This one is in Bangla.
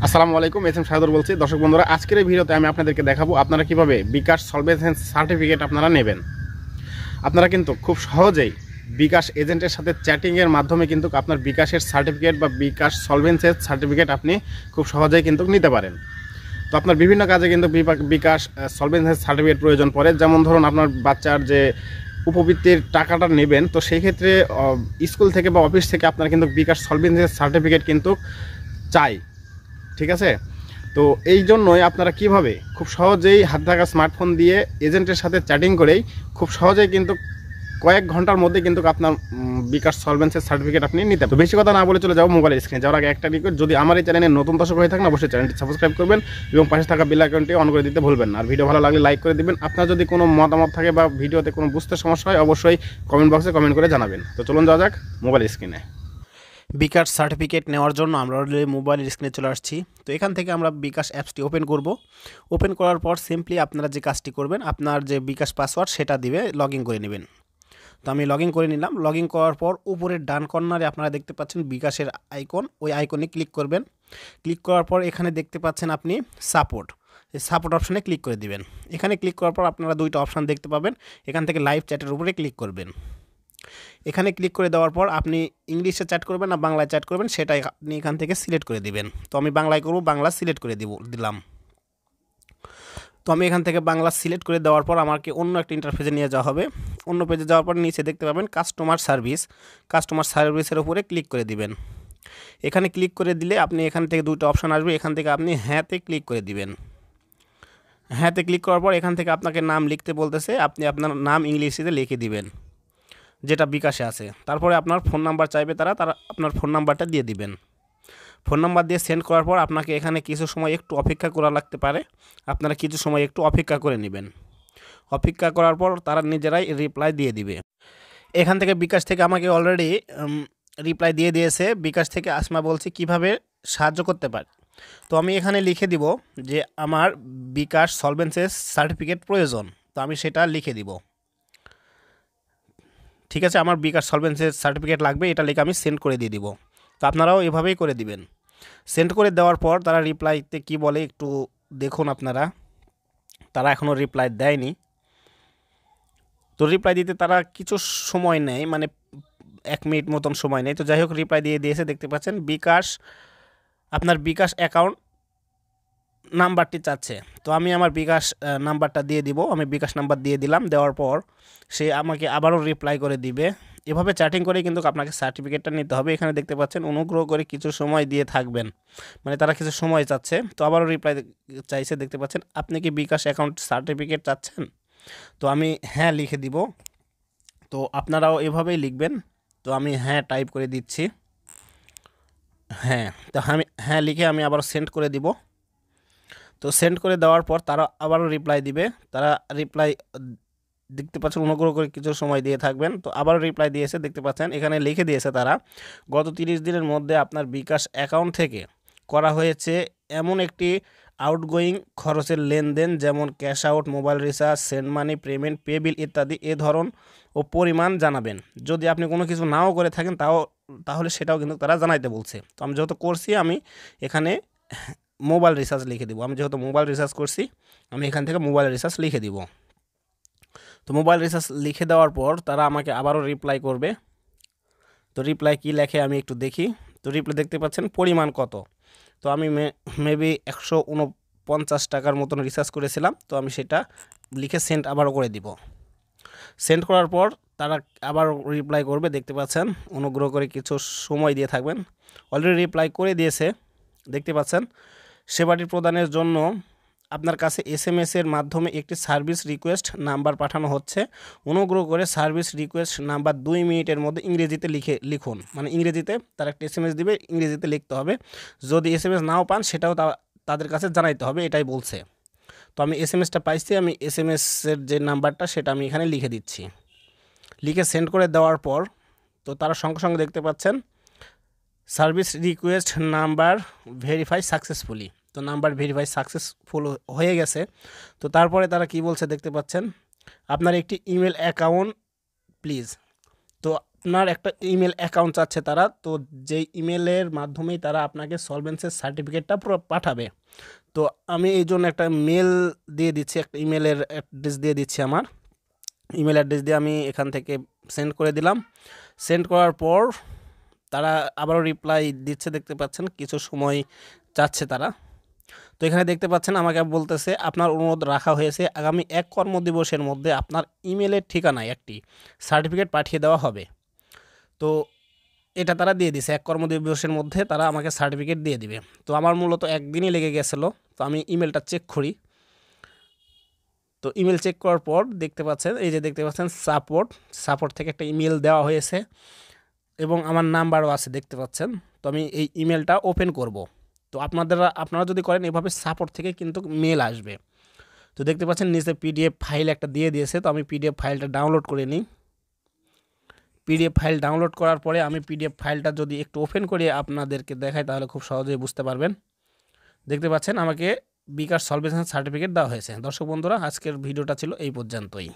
আসসালামু আলাইকুম, এসএম শাহাদুর বলছি। দর্শক বন্ধুরা, আজকের এই ভিডিওতে আমি আপনাদেরকে দেখাবো আপনারা কিভাবে বিকাশ সলভেন্সি সার্টিফিকেট আপনারা নেবেন। আপনারা কিন্তু খুব সহজেই বিকাশ এজেন্টের সাথে চ্যাটিংয়ের মাধ্যমে কিন্তু আপনার বিকাশের সার্টিফিকেট বা বিকাশ সলভেন্সির সার্টিফিকেট আপনি খুব সহজেই কিন্তু নিতে পারেন। তো আপনার বিভিন্ন কাজে কিন্তু বিকাশ সলভেন্সি সার্টিফিকেট প্রয়োজন পড়ে। যেমন ধরুন, আপনার বাচ্চার যে উপবৃত্তির টাকাটা নেবেন, তো সেই ক্ষেত্রে স্কুল থেকে বা অফিস থেকে আপনার কিন্তু বিকাশ সলভেন্সি সার্টিফিকেট কিন্তু চাই। ঠিক আছে? তো এই জন্যই আপনারা কিভাবে খুব সহজেই হাতে থাকা স্মার্টফোন দিয়ে এজেন্টের সাথে চ্যাটিং করেই খুব সহজেই কিন্তু কয়েক ঘন্টার মধ্যে কিন্তু আপনার বিকাশ সলভেন্সির সার্টিফিকেট আপনি নিতে। তো বেশি কথা না বলে চলে যাবো মোবাইলের স্ক্রিনে যাওয়ার আগে একটা রিকোয়েস্ট, যদি আমার এই চ্যানেলে নতুন দর্শক হয়ে থাকেন অবশ্যই চ্যানেলটি সাবস্ক্রাইব করবেন এবং পাশে থাকা বেল আইকনটি অন করে দিতে ভুলবেন না। আর ভিডিও ভালো লাগলে লাইক করে দিবেন। আপনার যদি কোনো মতামত থাকে বা ভিডিওতে কোনো বুঝতে সমস্যা হয় অবশ্যই কমেন্ট বক্সে কমেন্ট করে জানাবেন। তো চলুন যাওয়া যাক মোবাইল স্ক্রিনে। বিকাশ সার্টিফিকেট নেওয়ার জন্য আমরা অলরেডি মোবাইলের স্ক্রিনে চলে আসছি। তো এখান থেকে আমরা বিকাশ অ্যাপসটি ওপেন করব। ওপেন করার পর সিম্পলি আপনারা যে কাজটি করবেন, আপনার যে বিকাশ পাসওয়ার্ড সেটা দিবে লগ ইন করে নেবেন। তো আমি লগ ইন করে নিলাম। লগ ইন করার পর উপরের ডান কর্নারে আপনারা দেখতে পাচ্ছেন বিকাশের আইকন, ওই আইকনে ক্লিক করবেন। ক্লিক করার পর এখানে দেখতে পাচ্ছেন আপনি সাপোর্ট, এই সাপোর্ট অপশানে ক্লিক করে দিবেন। এখানে ক্লিক করার পর আপনারা দুইটা অপশান দেখতে পাবেন। এখান থেকে লাইভ চ্যাটের উপরে ক্লিক করবেন। এখানে ক্লিক করে দেওয়ার পর আপনি ইংলিশে চ্যাট করবেন না বাংলায় চ্যাট করবেন সেটাই আপনি এখান থেকে সিলেক্ট করে দিবেন। তো আমি বাংলায় করব, বাংলা সিলেক্ট করে দিলাম। তো আমি এখান থেকে বাংলা সিলেক্ট করে দেওয়ার পর আমাকে অন্য একটা ইন্টারফেসে নিয়ে যাওয়া হবে। অন্য পেজে যাওয়ার পর নিচে দেখতে পাবেন কাস্টমার সার্ভিস, কাস্টমার সার্ভিসের উপরে ক্লিক করে দিবেন। এখানে ক্লিক করে দিলে আপনি এখান থেকে দুটো অপশান আসবে, এখান থেকে আপনি হ্যাঁতে ক্লিক করে দিবেন। হ্যাঁতে ক্লিক করার পর এখান থেকে আপনাকে নাম লিখতে বলতেছে, আপনি আপনার নাম ইংলিশে লিখে দিবেন যেটা বিকাশে আছে। তারপরে আপনার ফোন নাম্বার চাইবে, তারা আপনার ফোন নাম্বারটা দিয়ে দিবেন। ফোন নাম্বার দিয়ে সেন্ড করার পর আপনাকে এখানে কিছু সময় একটু অপেক্ষা করা লাগতে পারে, আপনারা কিছু সময় একটু অপেক্ষা করে নেবেন। অপেক্ষা করার পর তারা নিজেরাই রিপ্লাই দিয়ে দিবে। এখান থেকে বিকাশ থেকে আমাকে অলরেডি রিপ্লাই দিয়ে দিয়েছে। বিকাশ থেকে আসমা বলছি কিভাবে সাহায্য করতে পারে। তো আমি এখানে লিখে দিব যে আমার বিকাশ সলভেন্সি সার্টিফিকেট প্রয়োজন, তো আমি সেটা লিখে দিব। ঠিক আছে, আমার বিকাশ সলভেন্সি সার্টিফিকেট লাগবে, এটা লিখে আমি সেন্ড করে দিয়ে দিব। তো আপনারাও এভাবেই করে দিবেন। সেন্ড করে দেওয়ার পর তারা রিপ্লাইতে কি বলে একটু দেখুন আপনারা। তারা এখনও রিপ্লাই দেয়নি। তো রিপ্লাই দিতে তারা কিছু সময় নেয়, মানে 1 মিনিট মতন সময় নেয়। তো যাই হোক, রিপ্লাই দিয়ে দিয়েছে, দেখতে পাচ্ছেন বিকাশ আপনার বিকাশ অ্যাকাউন্ট নাম্বারটি চাচ্ছে। তো আমি আমার বিকাশ নাম্বারটা দিয়ে দিব। আমি বিকাশ নাম্বার দিয়ে দিলাম। দেওয়ার পর সে আমাকে আবারও রিপ্লাই করে দিবে। এভাবে চ্যাটিং করে কিন্তু আপনাকে সার্টিফিকেটটা নিতে হবে। এখানে দেখতে পাচ্ছেন অনুগ্রহ করে কিছু সময় দিয়ে থাকবেন, মানে তারা কিছু সময় চাচ্ছে। তো আবারও রিপ্লাই চাইছে, দেখতে পাচ্ছেন আপনি কি বিকাশ অ্যাকাউন্ট সার্টিফিকেট চাচ্ছেন। তো আমি হ্যাঁ লিখে দিব। তো আপনারাও এভাবেই লিখবেন। তো আমি হ্যাঁ টাইপ করে দিচ্ছি। হ্যাঁ, তো আমি হ্যাঁ লিখে আমি আবার সেন্ড করে দিব। তো সেন্ড করে দেওয়ার পর তারা আবারও রিপ্লাই দিবে। তারা রিপ্লাই দেখতে পাচ্ছেন অনুগ্রহ করে কিছু সময় দিয়ে থাকবেন। তো আবারও রিপ্লাই দিয়েছে, দেখতে পাচ্ছেন এখানে লিখে দিয়েছে তারা গত 30 দিনের মধ্যে আপনার বিকাশ অ্যাকাউন্ট থেকে করা হয়েছে এমন একটি আউটগোয়িং খরচের লেনদেন, যেমন cash out, mobile recharge, send money, payment, pay বিল ইত্যাদি, এ ধরন ও পরিমাণ জানাবেন। যদি আপনি কোনো কিছু নাও করে থাকেন তাহলে সেটাও কিন্তু তারা জানাইতে বলছে। তো আমি যেহেতু করছি, আমি এখানে মোবাইল রিচার্জ লিখে দিব। আমি যেহেতু মোবাইল রিচার্জ করছি, আমি এখান থেকে মোবাইল রিচার্জ লিখে দিব। তো মোবাইল রিচার্জ লিখে দেওয়ার পর তারা আমাকে আবারও রিপ্লাই করবে। তো রিপ্লাই কি লেখে আমি একটু দেখি। তো রিপ্লাই দেখতে পাচ্ছেন পরিমাণ কত। তো আমি মেবি 149 টাকার মতন রিচার্জ করেছিলাম। তো আমি সেটা লিখে সেন্ড আবারও করে দিব। সেন্ড করার পর তারা আবার রিপ্লাই করবে, দেখতে পাচ্ছেন অনুগ্রহ করে কিছু সময় দিয়ে থাকবেন। অলরেডি রিপ্লাই করে দিয়েছে, দেখতে পাচ্ছেন সেবাটি প্রদানের জন্য আপনার কাছে এসএমএসের মাধ্যমে একটি সার্ভিস রিকোয়েস্ট নাম্বার পাঠানো হচ্ছে। অনুগ্রহ করে সার্ভিস রিকোয়েস্ট নাম্বার 2 মিনিটের মধ্যে ইংরেজিতে লিখুন। মানে ইংরেজিতে তারা একটা এসএমএস দিবে, ইংরেজিতে লিখতে হবে। যদি এসএমএস নাও পান সেটাও তাদের কাছে জানাইতে হবে, এটাই বলছে। তো আমি এসএমএসটা পাইছি, আমি এসএমএসের যে নাম্বারটা সেটা আমি এখানে লিখে দিচ্ছি। লিখে সেন্ড করে দেওয়ার পর তো তারা সঙ্গে সঙ্গে দেখতে পাচ্ছেন service request number verify successfully. তো নাম্বার ভেরিফাই সাকসেসফুল হয়ে গেছে। তো তারপরে তারা কি বলছে দেখতে পাচ্ছেন, আপনার একটি ইমেল অ্যাকাউন্ট প্লিজ। তো আপনার একটা ইমেল অ্যাকাউন্ট চাচ্ছে তারা, তো যেই ইমেলের মাধ্যমেই তারা আপনাকে সলভেন্সির সার্টিফিকেটটা পাঠাবে। তো আমি এই জন্য একটা মেল দিয়ে দিচ্ছি, একটা ইমেলের অ্যাড্রেস দিয়ে দিচ্ছি। আমার ইমেল অ্যাড্রেস দিয়ে আমি এখান থেকে সেন্ড করে দিলাম। সেন্ড করার পর তারা আবারও রিপ্লাই দিচ্ছে, দেখতে পাচ্ছেন কিছু সময় চাচ্ছে তারা। তো এখানে দেখতে পাচ্ছেন আমাকে বলতেছে আপনার অনুরোধ রাখা হয়েছে, আগামী 1 কর্মদিবসের মধ্যে আপনার ইমেলের ঠিকানায় একটি সার্টিফিকেট পাঠিয়ে দেওয়া হবে। তো এটা তারা দিয়ে দিছে, 1 কর্মদিবসের মধ্যে তারা আমাকে সার্টিফিকেট দিয়ে দিবে। তো আমার মূলত একদিনই লেগে গেছিলো। তো আমি ইমেলটা চেক করি। তো ইমেল চেক করার পর দেখতে পাচ্ছেন, এই যে দেখতে পাচ্ছেন সাপোর্ট থেকে একটা ইমেল দেওয়া হয়েছে এবং আমার নাম্বারও আছে দেখতে পাচ্ছেন। তো আমি এই ইমেলটা ওপেন করব। তো আপনারা যদি করেন এভাবে সাপোর্ট থেকে কিন্তু মেল আসবে। তো দেখতে পাচ্ছেন নিচে পিডিএফ ফাইল একটা দিয়ে দিয়েছে। তো আমি পিডিএফ ফাইলটা ডাউনলোড করে নিই। পিডিএফ ফাইল ডাউনলোড করার পরে আমি পিডিএফ ফাইলটা যদি একটু ওপেন করে আপনাদেরকে দেখাই তাহলে খুব সহজেই বুঝতে পারবেন। দেখতে পাচ্ছেন আমাকে বিকাশ সলভেন্সি সার্টিফিকেট দেওয়া হয়েছে। দর্শক বন্ধুরা, আজকের ভিডিওটা ছিল এই পর্যন্তই।